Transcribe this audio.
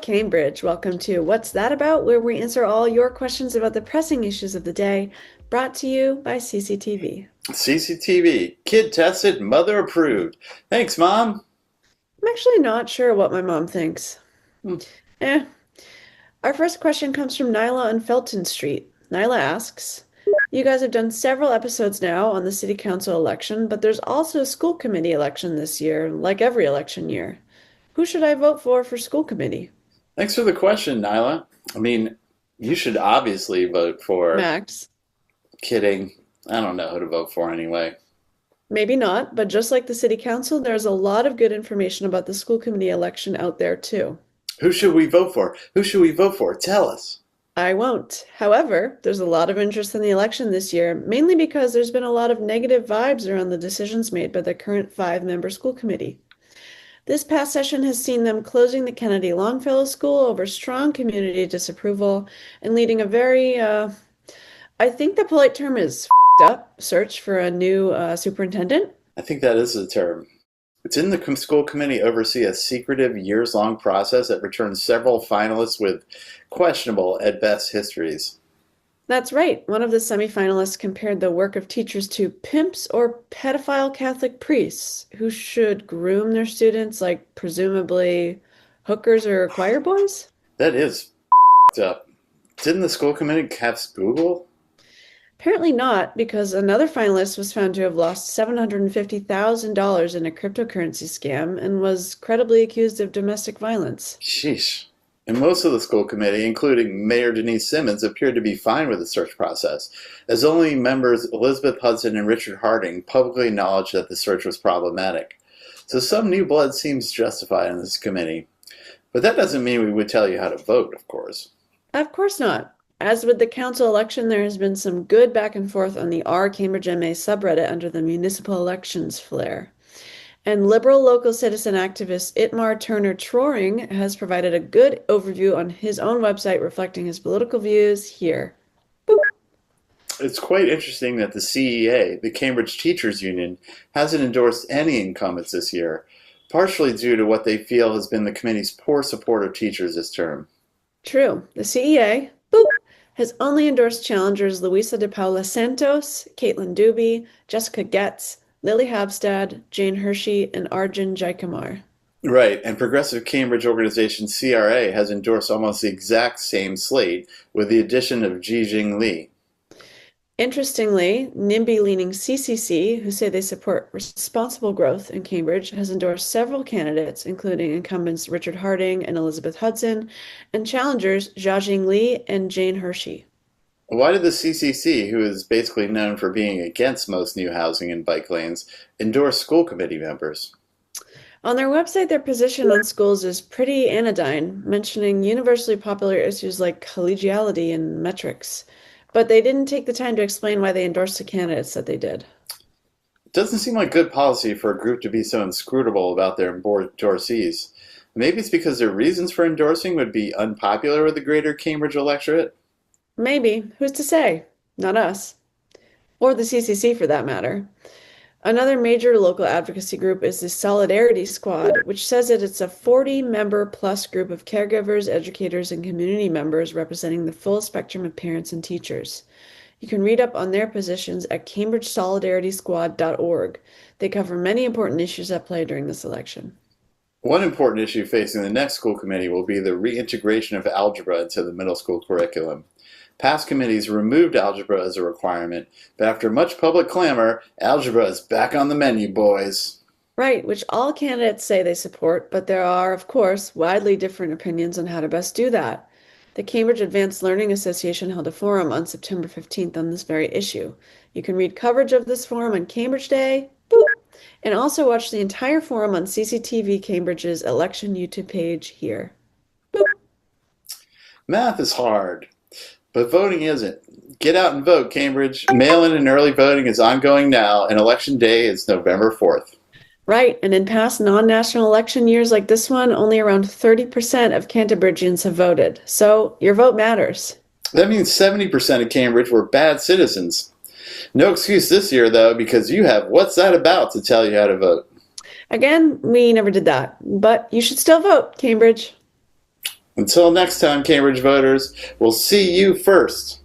Cambridge. Welcome to What's That About, where we answer all your questions about the pressing issues of the day, brought to you by CCTV. CCTV, kid tested, mother approved. Thanks, Mom. I'm actually not sure what my mom thinks. Hmm. Eh. Our first question comes from Nyla on Felton Street. Nyla asks, you guys have done several episodes now on the city council election, but there's also a school committee election this year, like every election year. Who should I vote for school committee? Thanks for the question, Nyla. I mean, you should obviously vote for. Max. Kidding. I don't know who to vote for anyway. Maybe not, but just like the city council, there's a lot of good information about the school committee election out there too. Who should we vote for? Who should we vote for? Tell us. I won't. However, there's a lot of interest in the election this year, mainly because there's been a lot of negative vibes around the decisions made by the current 5-member school committee. This past session has seen them closing the Kennedy-Longfellow school over strong community disapproval and leading a very, I think the polite term is fed up search for a new superintendent. I think that is the term. Didn't the school committee oversee a secretive years-long process that returned several finalists with questionable, at best, histories? That's right. One of the semifinalists compared the work of teachers to pimps or pedophile Catholic priests who should groom their students like presumably hookers or choir boys. That is fed up. Didn't the school committee have Google? Apparently not, because another finalist was found to have lost $750,000 in a cryptocurrency scam and was credibly accused of domestic violence. Sheesh. And most of the school committee, including Mayor Denise Simmons, appeared to be fine with the search process, as only members Elizabeth Hudson and Richard Harding publicly acknowledged that the search was problematic. So some new blood seems justified in this committee. But that doesn't mean we would tell you how to vote, of course. Of course not. As with the council election, there has been some good back and forth on the r Cambridge MA subreddit under the municipal elections flare. And liberal local citizen activist Itmar Turner Troring has provided a good overview on his own website reflecting his political views here. Boop. It's quite interesting that the CEA, the Cambridge Teachers Union, hasn't endorsed any incumbents this year, partially due to what they feel has been the committee's poor support of teachers this term. True. The CEA, boop, has only endorsed challengers Luisa de Paula Santos, Caitlin Doobie, Jessica Getz, Lily Habstad, Jane Hershey, and Arjun Jaikumar. Right, and progressive Cambridge organization CRA has endorsed almost the exact same slate, with the addition of Jing Lee. Interestingly, NIMBY-leaning CCC, who say they support responsible growth in Cambridge, has endorsed several candidates, including incumbents Richard Harding and Elizabeth Hudson, and challengers Jia Li and Jane Hershey. Why did the CCC, who is basically known for being against most new housing and bike lanes, endorse school committee members? On their website, their position on schools is pretty anodyne, mentioning universally popular issues like collegiality and metrics. But they didn't take the time to explain why they endorsed the candidates that they did. It doesn't seem like good policy for a group to be so inscrutable about their endorsees. Maybe it's because their reasons for endorsing would be unpopular with the greater Cambridge electorate? Maybe. Who's to say? Not us. Or the CCC for that matter. Another major local advocacy group is the Solidarity Squad, which says that it's a 40-member plus group of caregivers, educators, and community members representing the full spectrum of parents and teachers. You can read up on their positions at cambridgesolidaritysquad.org. They cover many important issues at play during this election. One important issue facing the next school committee will be the reintegration of algebra into the middle school curriculum. Past committees removed algebra as a requirement, but after much public clamor, algebra is back on the menu, boys. Right, which all candidates say they support, but there are, of course, widely different opinions on how to best do that. The Cambridge Advanced Learning Association held a forum on September 15th on this very issue. You can read coverage of this forum on Cambridge Day, boop, and also watch the entire forum on CCTV Cambridge's election YouTube page here. Boop. Math is hard, but voting isn't. Get out and vote, Cambridge. Mail-in and early voting is ongoing now, and Election Day is November 4th. Right, and in past non-national election years like this one, only around 30% of Cantibridgians have voted. So your vote matters. That means 70% of Cambridge were bad citizens. No excuse this year, though, because you have What's That About to tell you how to vote. Again, we never did that, but you should still vote, Cambridge. Until next time, Cambridge voters, we'll see you first.